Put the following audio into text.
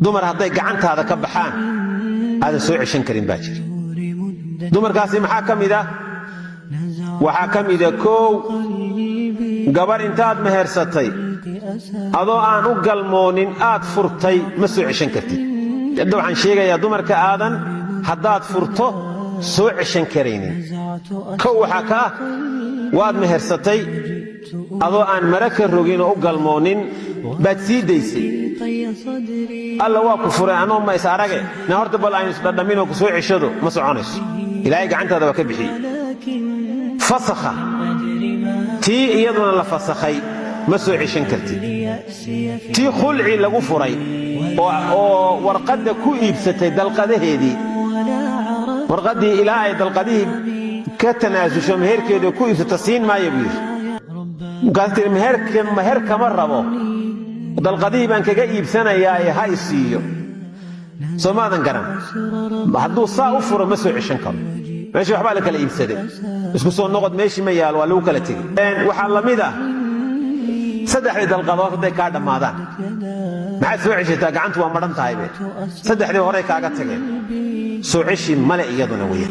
dumar hadday gacantaada ka baxaan aadan soo ceshan karin baa jira. dumarkaasi maxaa ka mid ah? waxaa ka mid ah koow, gabar intaad mehersatay adoo aan u galmoonin aad furtay ma soo ceshan kartid. hadda waxaan sheegayaa dumarka aadan haddaad furto soo ceshan karaynin. kow waxaa ka ah waad mehersatay adoo aan mara ka rogin oo u galmoonin baad sii daysay. alla waa ku furay anoo ma is arage na horta bal aynu isdhadhaminoo ku soo ceshado ma soconayso. ilaahay gacantaada waa ka bixiyey. fasakha tii iyaduna la fasakhay ma soo ceshan kartid. tii khulci lagu furay oo warqadda ku iibsatay dalqadaheedii, warqaddii ilaa ay dalqadihii ka tanaasusho meherkeedu ku iibsato siin maayo buu yidhi. markaas tiri meher kama rabo, dalqadihii baan kaga iibsanayaa ee ha i siiyo. soo maadan garan? hadduu saa u furo ma soo ceshan karo. meeshii waxbaa la kala iibsaday, isku soo noqod meeshii ma yaalo, waa lagu kala tegey. waxaa la mid ah saddexdii dalqadood hadday kaa dhammaadaan maxaad soo ceshataa? gacantu waa madhan tahaybe, saddexdii horey kaaga tageen, soo ceshi male iyaduna weya.